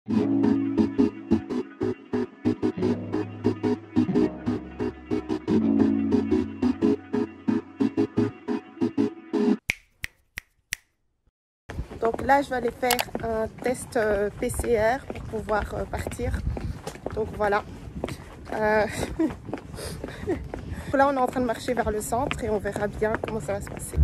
Donc là, je vais aller faire un test PCR pour pouvoir partir. Donc voilà. Là, on est en train de marcher vers le centre et on verra bien comment ça va se passer.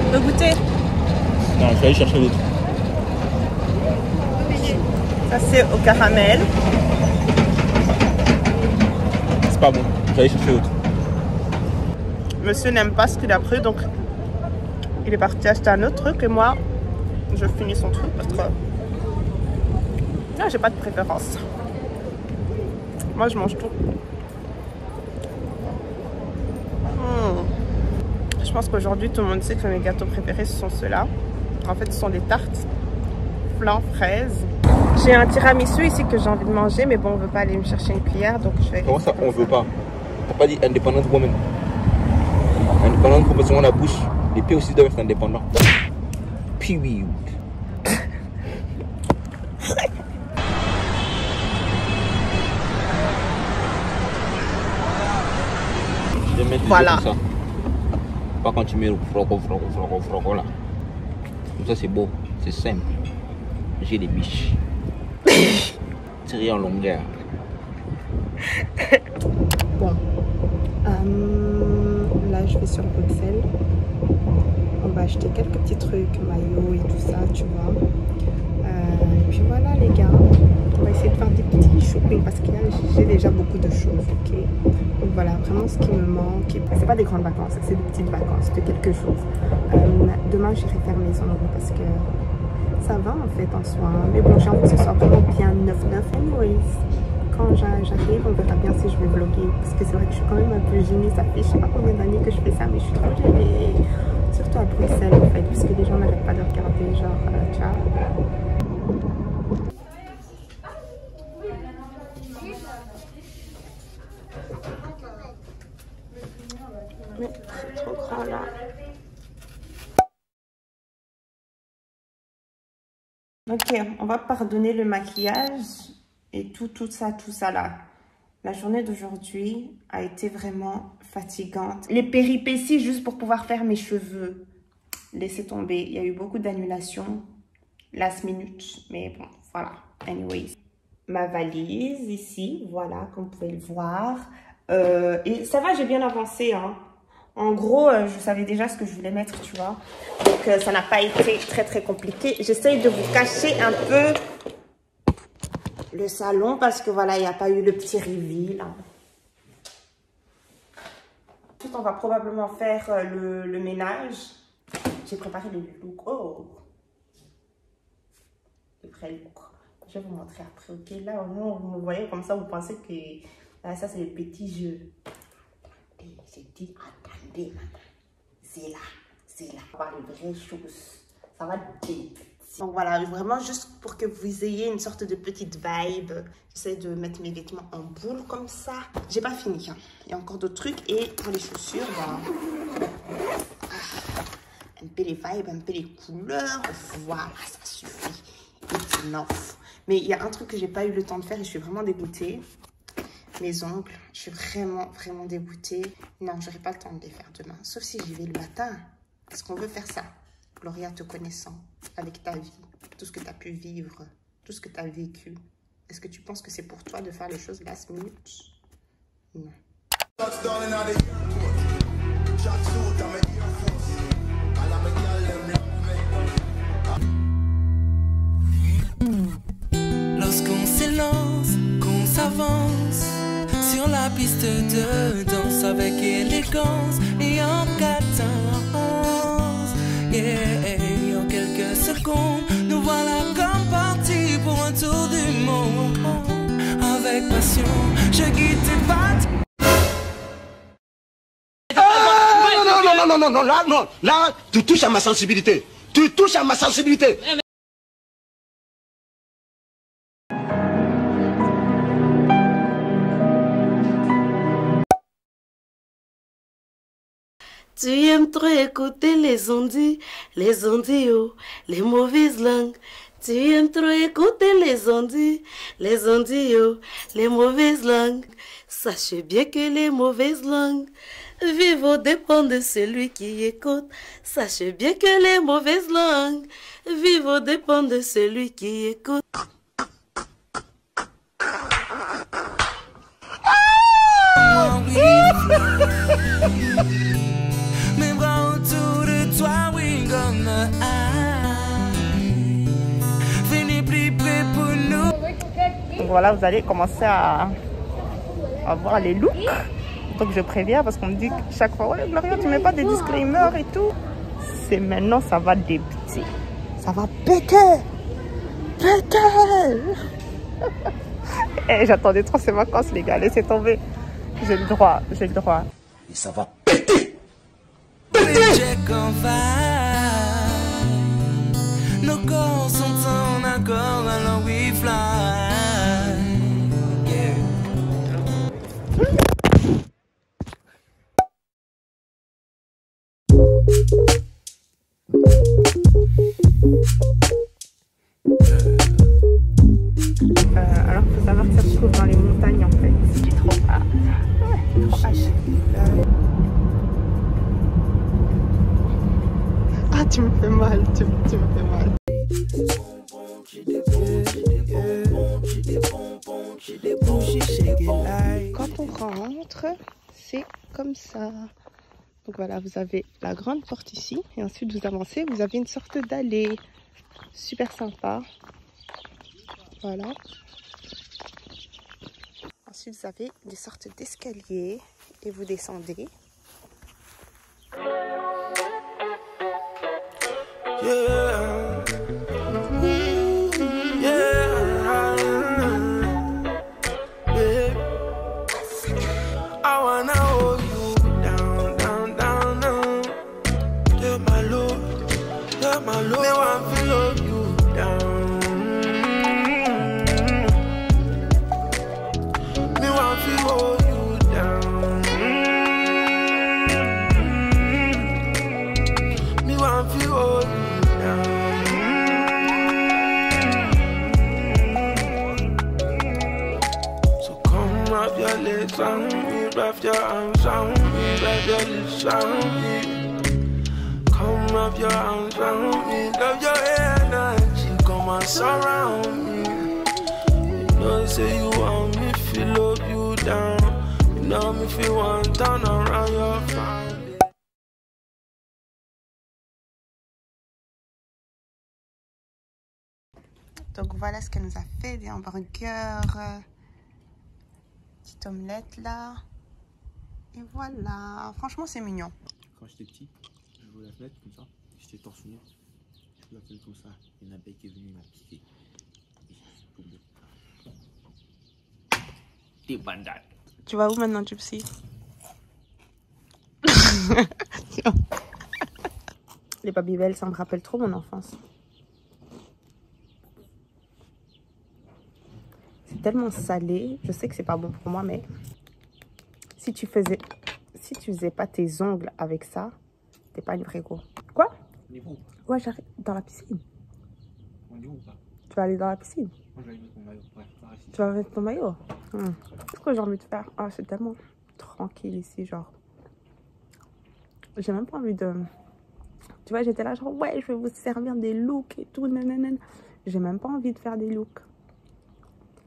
Tu veux goûter? Non, je vais aller chercher l'autre. Ça c'est au caramel. C'est pas bon, je vais aller chercher l'autre. Monsieur n'aime pas ce qu'il a pris, donc il est parti acheter un autre truc et moi je finis son truc parce que là j'ai pas de préférence. Moi je mange tout. Je pense qu'aujourd'hui tout le monde sait que mes gâteaux préférés ce sont ceux-là. En fait ce sont des tartes flan fraise. J'ai un tiramisu ici que j'ai envie de manger, mais bon on veut pas aller me chercher une cuillère, donc je vais... Comment ça on veut pas? T'as pas dit independent woman? Indépendante pour besoin de la bouche, les pieds aussi doivent être indépendants. Period. Je vais mettre voilà. comme ça. Pas quand tu mets le froco là. Comme ça c'est beau, c'est simple. J'ai des biches. Tiré en longueur. Bon. Là je vais sur Bruxelles. On va acheter quelques petits trucs, maillots et tout ça, tu vois. Et puis voilà les gars. On va essayer de faire des petits shopping parce que j'ai déjà beaucoup de choses, ok. Donc voilà, vraiment ce qui me manque. C'est pas des grandes vacances, c'est des petites vacances de quelque chose. Demain j'irai faire mes ongles parce que ça va en fait en soi. Mais bon, j'ai envie que ce soit vraiment bien 9-9. Anyways, quand j'arrive, on verra bien si je vais vlogger. Parce que c'est vrai que je suis quand même un peu gênée. Ça fait je sais pas combien d'années que je fais ça, mais je suis trop gênée. Surtout à Bruxelles en fait, puisque les gens n'arrêtent pas de regarder, genre, tu vois. Mais c'est trop grand là. Ok, on va pardonner le maquillage et tout ça là. La journée d'aujourd'hui a été vraiment fatigante. Les péripéties juste pour pouvoir faire mes cheveux. Laissez tomber, il y a eu beaucoup d'annulations. Last minute, mais bon, voilà. Anyways. Ma valise ici, voilà, comme vous pouvez le voir. Et ça va, j'ai bien avancé, hein. En gros, je savais déjà ce que je voulais mettre, tu vois. Donc, ça n'a pas été très compliqué. J'essaye de vous cacher un peu le salon parce que voilà, il n'y a pas eu le petit reveal. Ensuite, on va probablement faire le ménage. J'ai préparé le look. Oh! Le vrai look. Je vais vous montrer après, ok? Là, au moins, vous me voyez comme ça, vous pensez que là, ça, c'est les petits jeux. J'ai dit, attendez, madame. C'est là. Ça va les vraies choses. Ça va des... Donc voilà, vraiment juste pour que vous ayez une sorte de petite vibe. J'essaie de mettre mes vêtements en boule comme ça. J'ai pas fini, hein. Il y a encore d'autres trucs. Et pour les chaussures, ben... un peu les vibes, un peu les couleurs. Voilà, ça suffit. It's enough. Mais il y a un truc que j'ai pas eu le temps de faire et je suis vraiment dégoûtée. Mes ongles, je suis vraiment dégoûtée. Non, j'aurai pas le temps de les faire demain. Sauf si j'y vais le matin. Est-ce qu'on veut faire ça? Gloria, te connaissant, avec ta vie, tout ce que tu as pu vivre, tout ce que tu as vécu. Est-ce que tu penses que c'est pour toi de faire les choses last minute? Non. Lorsqu'on s'élance, qu'on s'avance sur la piste geste de danse avec élégance et en cadence. Yeah, en quelques secondes, nous voilà comme partis pour un tour du monde. Avec passion, je guide tes pattes. Non, là, non, là, tu touches à ma sensibilité. Tu touches à ma sensibilité. Tu aimes trop écouter les ondits, oh, les mauvaises langues. Tu aimes trop écouter les ondits, oh, les mauvaises langues. Sachez bien que les mauvaises langues vivent au dépend de celui qui écoute. Sachez bien que les mauvaises langues vivent au dépend de celui qui écoute. Mes bras autour de toi, oui, comme venez plus près pour nous. Donc voilà, vous allez commencer à voir les looks. Donc je préviens parce qu'on me dit chaque fois, ouais Gloria, tu mets pas des disclaimers et tout. C'est maintenant, ça va débuter. Ça va péter. Péter. Et j'attendais trop ces vacances, les gars. Laissez tomber. J'ai le droit, j'ai le droit. Et ça va péter. Check en nos corps sont en accord, alors we fly. Yeah. Alors il faut savoir que ça se trouve dans les montagnes en fait. J'ai trop hâte. Ouais, trop hâte. Ah, tu me fais mal, tu me fais mal. Quand on rentre, c'est comme ça. Donc voilà, vous avez la grande porte ici et ensuite vous avancez, vous avez une sorte d'allée super sympa. Voilà. Ensuite vous avez des sortes d'escaliers et vous descendez. Yeah. Yeah. Yeah. I wanna hold you down, down, down, down. You're my love, you're my love. Me want to love you down. Me want to hold you down. Me want to hold you. Wrap your legs on me, wrap your arms on me, wrap your lips on me. Come wrap your arms on me, love your energy, come and surround me. You know, say you want me, feel love you down. You know me, feel one turn around your family. Donc voilà ce qu'elle nous a fait, des hamburgers. Petite omelette là. Et voilà. Franchement, c'est mignon. Quand j'étais petit, je voulais la fenêtre comme ça. J'étais torse nu. Je voulais la fenêtre comme ça. Il y a une abeille qui est venue m'a piqué. T'es bandade. Tu vas où maintenant, Gypsy? Les Babybel, ça me rappelle trop mon enfance. C'est tellement salé. Je sais que c'est pas bon pour moi, mais si tu faisais pas tes ongles avec ça, t'es pas une vraie go. Quoi? Ouais, j'arrive dans la piscine. On est où pas? Tu vas aller dans la piscine? Moi, je vais mettre mon maillot. Ouais, tu vas mettre ton maillot? Qu'est-ce que j'ai envie de faire? Ah, c'est tellement tranquille ici, genre. J'ai même pas envie de... Tu vois, j'étais là, genre, ouais, je vais vous servir des looks et tout, nanana. J'ai même pas envie de faire des looks.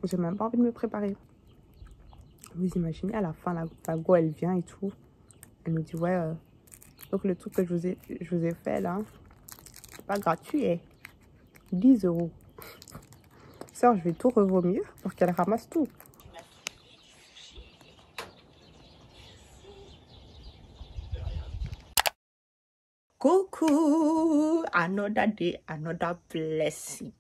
J'ai même pas envie de me préparer. Vous imaginez, à la fin, la go, elle vient et tout. Elle nous dit, ouais, donc le truc que je vous ai fait, là, c'est pas gratuit, hein. 10 €. Sœur, je vais tout revomir pour qu'elle ramasse tout. Coucou, another day, another blessing.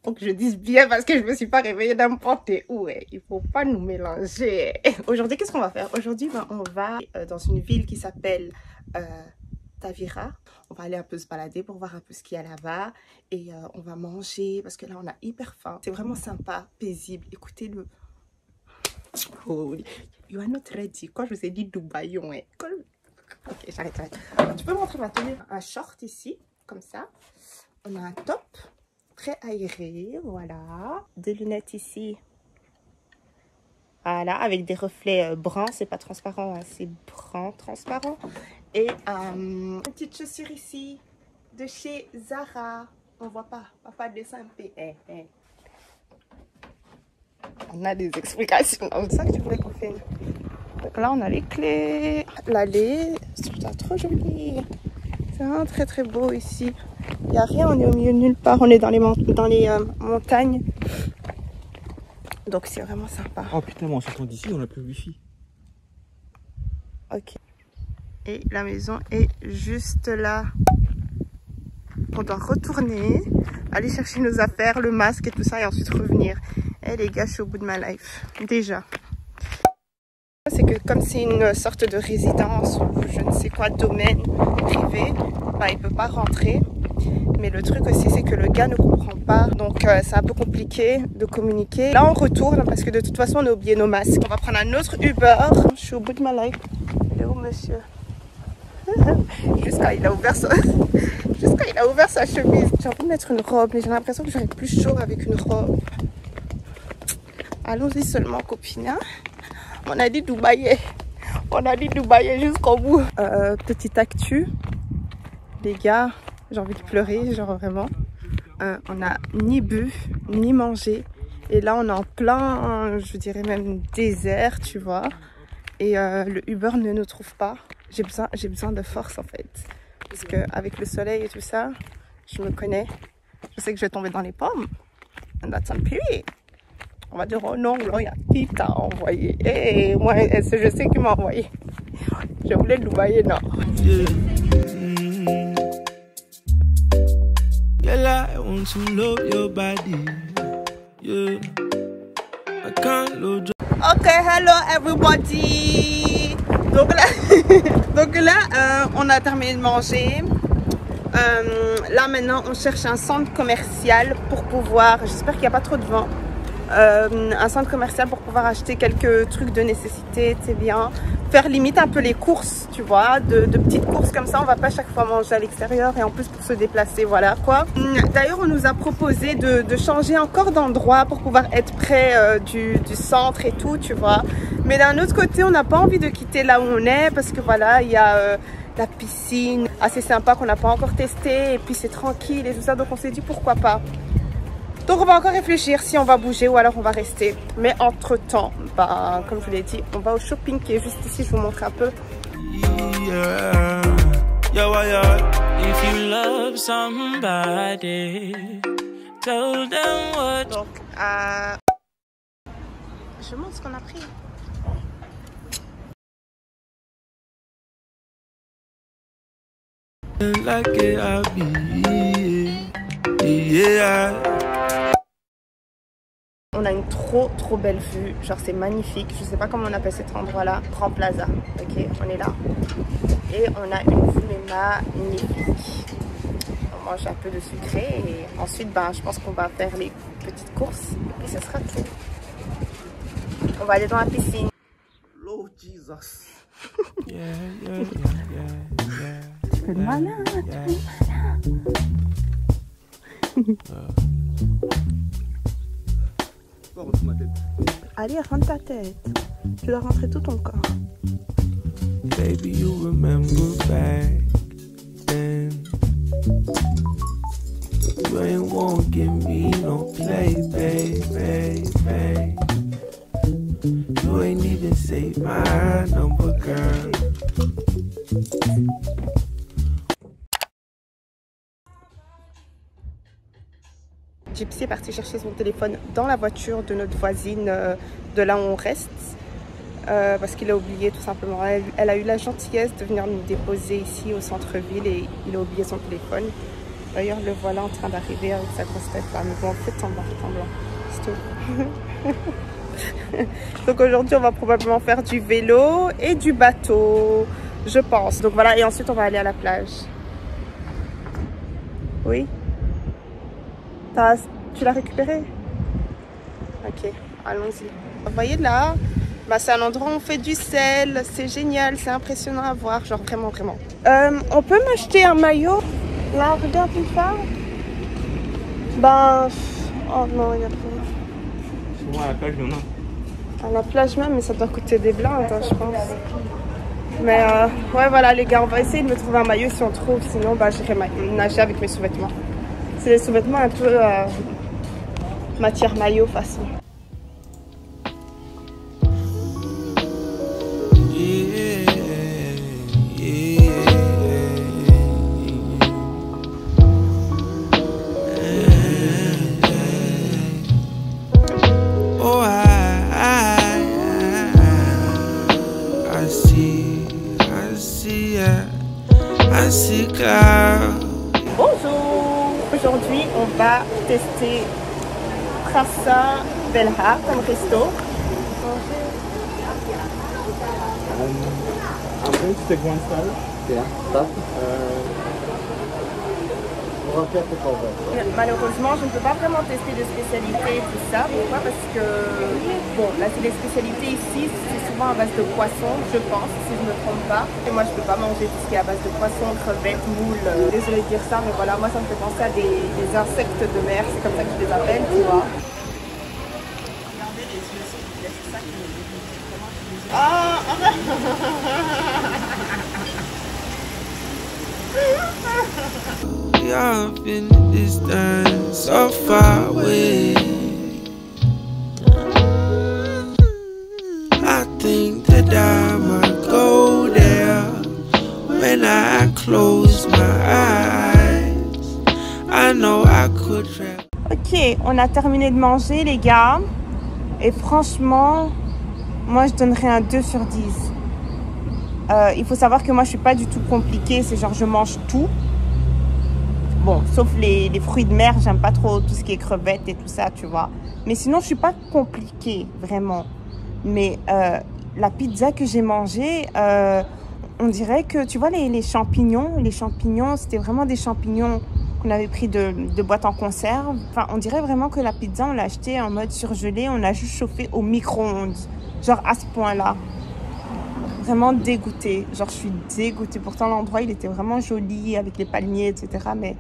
Faut que je dise bien parce que je me suis pas réveillée n'importe où. Il faut pas nous mélanger. Aujourd'hui, qu'est-ce qu'on va faire? Aujourd'hui, on va dans une ville qui s'appelle Tavira. On va aller un peu se balader pour voir un peu ce qu'il y a là-bas. Et on va manger parce que là, on a hyper faim. C'est vraiment sympa, paisible. Écoutez le... Oh, you are not ready. Quand je vous ai dit Dubaï, ouais. Ok, j'arrête. Tu peux montrer ma tenue? Un short ici, comme ça. On a un top très aéré, voilà. Des lunettes ici. Voilà, avec des reflets bruns. C'est pas transparent, hein, c'est brun transparent. Et une petite chaussure ici de chez Zara. On voit pas, papa dessin un peu. On a des explications. C'est ça que tu voulais qu'on fasse. Donc là, on a les clés. L'allée, je trouve ça trop joli. C'est vraiment très très beau ici. Il n'y a rien, on est au milieu de nulle part. On est dans les montagnes. Donc c'est vraiment sympa. Oh putain, moi en sortant d'ici, on n'a plus le wifi. Ok. Et la maison est juste là. On doit retourner, aller chercher nos affaires, le masque et tout ça, et ensuite revenir. Eh les gars, je suis au bout de ma life. Déjà. C'est que comme c'est une sorte de résidence ou je ne sais quoi, domaine privé, bah, il ne peut pas rentrer. Mais le truc aussi, c'est que le gars ne comprend pas. Donc c'est un peu compliqué de communiquer. Là, on retourne parce que de toute façon, on a oublié nos masques. On va prendre un autre Uber. Je suis au bout de ma life. Il est où, monsieur? Jusqu'à il a ouvert sa chemise. J'ai envie de mettre une robe, mais j'ai l'impression que j'aurai plus chaud avec une robe. Allons-y seulement, copine. Hein? On a dit Dubaï. On a dit Dubaï jusqu'au bout. Petite actu. Les gars, j'ai envie de pleurer, genre vraiment. On n'a ni bu, ni mangé. Et là, on est en plein, je dirais même désert, tu vois. Et le Uber ne nous trouve pas. J'ai besoin de force en fait. Parce qu'avec le soleil et tout ça, je me connais. Je sais que je vais tomber dans les pommes. And that's on period. On va dire, oh non, là, il y a qui t'a envoyé. Et moi, je sais qui m'a envoyé. Je voulais Dubaï, non. Yeah, I want to love your body. Yeah, I can't love. Ok, hello everybody. Donc là, on a terminé de manger. Là maintenant, on cherche un centre commercial pour pouvoir, j'espère qu'il n'y a pas trop de vent, un centre commercial pour pouvoir acheter quelques trucs de nécessité, c'est bien. Faire limite un peu les courses, tu vois, de petites courses comme ça, on va pas chaque fois manger à l'extérieur et en plus pour se déplacer, voilà quoi. D'ailleurs, on nous a proposé de changer encore d'endroit pour pouvoir être près du centre et tout, tu vois. Mais d'un autre côté, on n'a pas envie de quitter là où on est parce que voilà, il y a la piscine assez sympa qu'on n'a pas encore testé et puis c'est tranquille et tout ça, donc on s'est dit pourquoi pas. Donc on va encore réfléchir si on va bouger ou alors on va rester. Mais entre temps, bah, comme je vous l'ai dit, on va au shopping qui est juste ici, je vous montre un peu. If you love somebody, tell them what. Donc je montre ce qu'on a pris. Like it, I'll be, yeah. On a une trop belle vue, genre c'est magnifique, je sais pas comment on appelle cet endroit là, Grand Plaza, ok, on est là. Et on a une vue magnifique. On mange un peu de sucré et ensuite ben, je pense qu'on va faire les petites courses et puis ce sera tout. On va aller dans la piscine. Lord Jesus. Yeah. Tu fais malin, Allez, rentre ta tête. Tu dois rentrer tout ton corps. Baby, you remember back then. You ain't won't give me no play, baby. You ain't even save my number, girl. Gypsy est partie chercher son téléphone dans la voiture de notre voisine de là où on reste. parce qu'il a oublié tout simplement. Elle a eu la gentillesse de venir nous déposer ici au centre-ville et il a oublié son téléphone. D'ailleurs, le voilà en train d'arriver avec sa grosse tête là. Mais bon, faites semblant, c'est tout. Donc aujourd'hui, on va probablement faire du vélo et du bateau, je pense. Donc voilà, et ensuite, on va aller à la plage. Oui? Tu l'as récupéré? Ok, allons-y. Vous voyez là, bah, c'est un endroit où on fait du sel. C'est génial, c'est impressionnant à voir. Genre vraiment, vraiment. On peut m'acheter un maillot? Là, regarde une fois. Ben... Oh non, il y a pas... Souvent à la plage, non. À la plage même, mais ça doit coûter des blindes, hein, je pense. Mais ouais, voilà les gars, on va essayer de me trouver un maillot si on trouve. Sinon, bah, j'irai nager avec mes sous-vêtements. C'est des sous-vêtements un peu matière maillot façon. Bonjour! Aujourd'hui, on va tester Casa Belha comme resto. I'm going to take one salad. Yeah, that. Malheureusement, je ne peux pas vraiment tester de spécialités et tout ça. Pourquoi? Parce que, bon, là, c'est des spécialités ici, c'est souvent à base de poisson, je pense, si je ne me trompe pas. Et moi, je ne peux pas manger tout ce qui est à base de poisson, crevettes, moules. Désolée de dire ça, mais voilà, moi, ça me fait penser à des insectes de mer, c'est comme ça que je les appelle, tu vois. Regardez les yeux, s'il vous plaît, c'est ça qui me dit. Ah, Up in the distance, so far away. I think that I might go there when I close my eyes. I know I could travel. Ok, on a terminé de manger les gars. Et franchement, moi je donnerais un 2 sur 10. Il faut savoir que moi je suis pas du tout compliquée, c'est genre je mange tout. Bon, sauf les fruits de mer, j'aime pas trop tout ce qui est crevettes et tout ça, tu vois. Mais sinon, je suis pas compliquée, vraiment. Mais la pizza que j'ai mangée, on dirait que, tu vois, les champignons, c'était vraiment des champignons qu'on avait pris de boîte en conserve. Enfin, on dirait vraiment que la pizza, on l'a achetée en mode surgelé, on l'a juste chauffée au micro-ondes. Genre à ce point-là. Vraiment dégoûtée. Genre, je suis dégoûtée. Pourtant, l'endroit, il était vraiment joli avec les palmiers, etc. Mais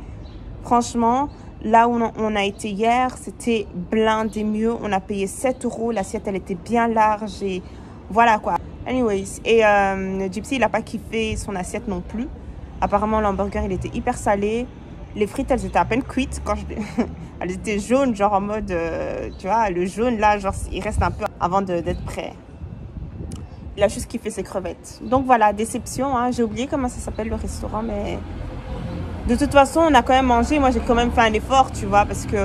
franchement, là où on a été hier, c'était blindé mieux. On a payé 7 €. L'assiette, elle était bien large et voilà quoi. Anyways, et Gypsy, il n'a pas kiffé son assiette non plus. Apparemment, l'hamburger, il était hyper salé. Les frites, elles étaient à peine cuites. Quand elles étaient jaunes, genre en mode, tu vois, le jaune là, genre, il reste un peu avant d'être prêt. Il a juste kiffé ses crevettes. Donc voilà, déception. Hein. J'ai oublié comment ça s'appelle le restaurant, mais de toute façon, on a quand même mangé. Moi, j'ai quand même fait un effort, tu vois, parce que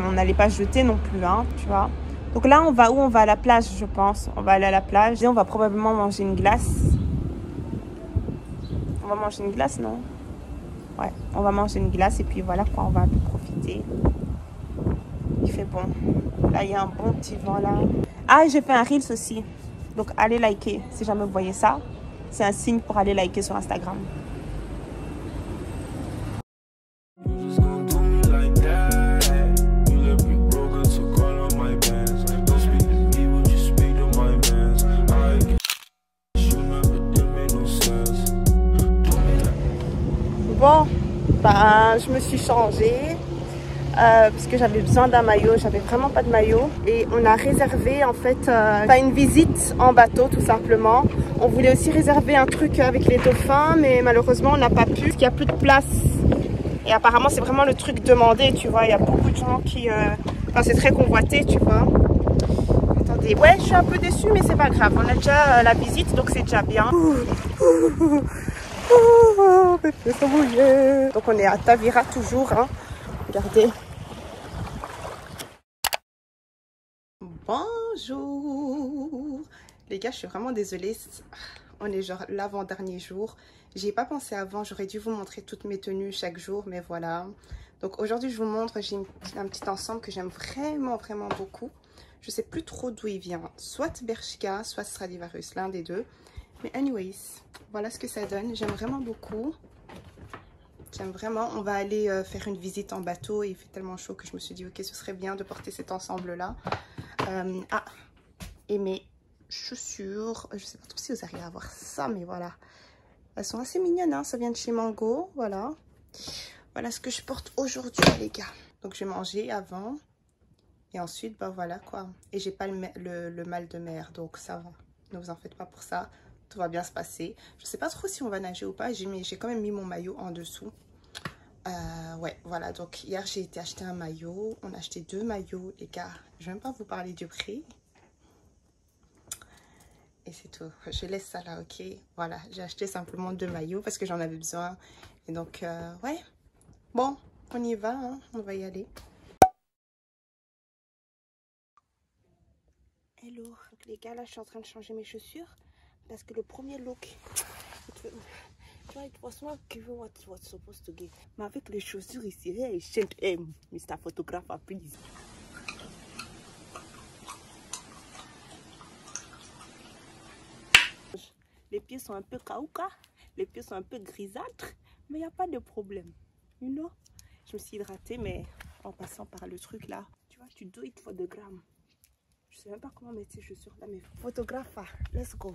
on n'allait pas jeter non plus, hein, tu vois. Donc là, on va où? On va à la plage, je pense. On va aller à la plage et on va probablement manger une glace. On va manger une glace, non? Ouais, on va manger une glace et puis voilà quoi, on va un peu profiter. Il fait bon. Là, il y a un bon petit vent là. Ah, j'ai fait un Reels aussi. Donc, allez liker si jamais vous voyez ça. C'est un signe pour aller liker sur Instagram. Bon, ben, je me suis changée. Parce que j'avais besoin d'un maillot, j'avais vraiment pas de maillot et on a réservé en fait une visite en bateau tout simplement. On voulait aussi réserver un truc avec les dauphins mais malheureusement on n'a pas pu parce qu'il n'y a plus de place et apparemment c'est vraiment le truc demandé, tu vois, il y a beaucoup de gens qui... Enfin c'est très convoité, tu vois. Attendez, ouais je suis un peu déçue mais c'est pas grave, on a déjà la visite donc c'est déjà bien. Mes pieds sont mouillés. Donc on est à Tavira toujours, hein. Regardez. Bonjour. Les gars, je suis vraiment désolée. On est genre l'avant-dernier jour. J'y ai pas pensé avant. J'aurais dû vous montrer toutes mes tenues chaque jour. Mais voilà. Donc aujourd'hui, je vous montre. J'ai un petit ensemble que j'aime vraiment, vraiment beaucoup. Je sais plus trop d'où il vient. Soit Bershka, soit Stradivarius. L'un des deux. Mais anyways, voilà ce que ça donne. J'aime vraiment beaucoup. J'aime vraiment. On va aller faire une visite en bateau. Et il fait tellement chaud que je me suis dit, ok, ce serait bien de porter cet ensemble-là. Et mes chaussures, je sais pas trop si vous arrivez à voir ça, mais voilà. Elles sont assez mignonnes, hein. Ça vient de chez Mango, voilà. Voilà ce que je porte aujourd'hui, les gars. Donc, j'ai mangé avant. Et ensuite, bah voilà, quoi. Et j'ai pas le mal de mer, donc ça va. Ne vous en faites pas pour ça. Tout va bien se passer. Je sais pas trop si on va nager ou pas. J'ai quand même mis mon maillot en dessous. Ouais, voilà. Donc, hier, j'ai été acheter un maillot. On a acheté 2 maillots, les gars. Je vais même pas vous parler du prix. Et c'est tout. Je laisse ça là, ok? Voilà, j'ai acheté simplement 2 maillots parce que j'en avais besoin. Et donc, ouais. Bon, on y va, hein? On va y aller. Hello. Donc, les gars, là, je suis en train de changer mes chaussures. Parce que le premier look... Tu vois, it was not given what it was supposed to give. Mais avec les chaussures ici, hey, hey, Mr. Photographer, please. Les pieds sont un peu caouka, les pieds sont un peu grisâtres, mais il n'y a pas de problème. You know? Je me suis hydratée, mais en passant par le truc là, tu vois, tu do it for the gram. Je sais même pas comment mettre ces chaussures là, mais photographe, let's go.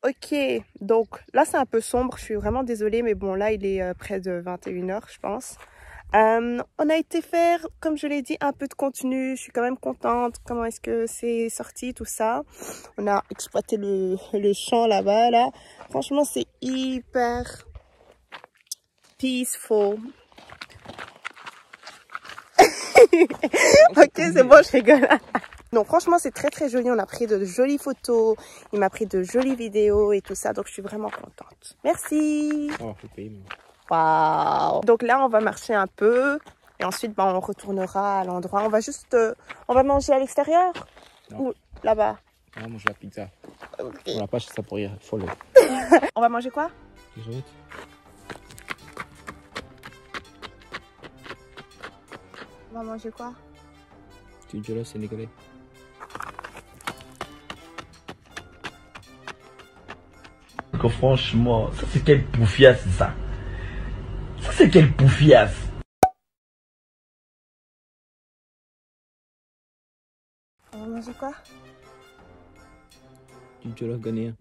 Ok, donc là c'est un peu sombre, je suis vraiment désolée, mais bon là il est près de 21 h je pense. On a été faire, comme je l'ai dit, un peu de contenu. Je suis quand même contente. Comment est-ce que c'est sorti, tout ça. On a exploité le champ là-bas, là. Franchement, c'est hyper peaceful. Ok, c'est bon, je rigole. Non, franchement, c'est très très joli. On a pris de jolies photos. Il m'a pris de jolies vidéos et tout ça. Donc, je suis vraiment contente. Merci. Oh, faut payer, moi. Waouh! Donc là, on va marcher un peu et ensuite, bah, on retournera à l'endroit. On va juste, on va manger à l'extérieur ou là-bas? On va manger la pizza. Okay. On n'a pas acheté ça pour rire. Follow. On va manger quoi? Les jouettes. On va manger quoi? Du jollof sénégalais. Que franchement, ça c'est quelle poufiasse ça? Ça c'est quelle poufiasse? On va manger quoi? Du jollof ghanéen.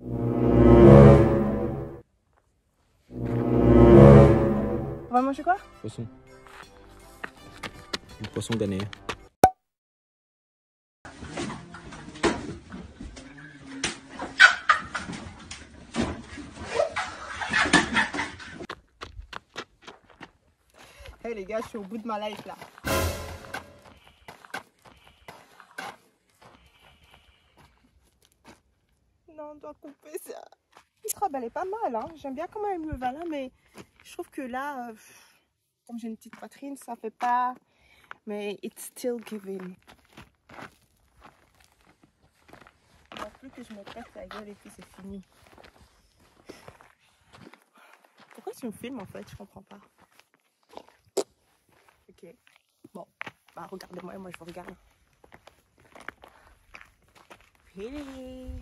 On va manger quoi? Poisson. Du poisson ghanéen. Hey les gars, je suis au bout de ma life là. Non, on doit couper ça. Cette robe, elle est pas mal, hein. J'aime bien comment elle me va là, mais je trouve que là, comme j'ai une petite poitrine, ça fait pas... Mais it's still giving. Il ne faut plus que je me pète la gueule et puis c'est fini. Pourquoi tu me filmes en fait? Je comprends pas. Ok. Bon. Bah regardez-moi et moi je vous regarde. Really?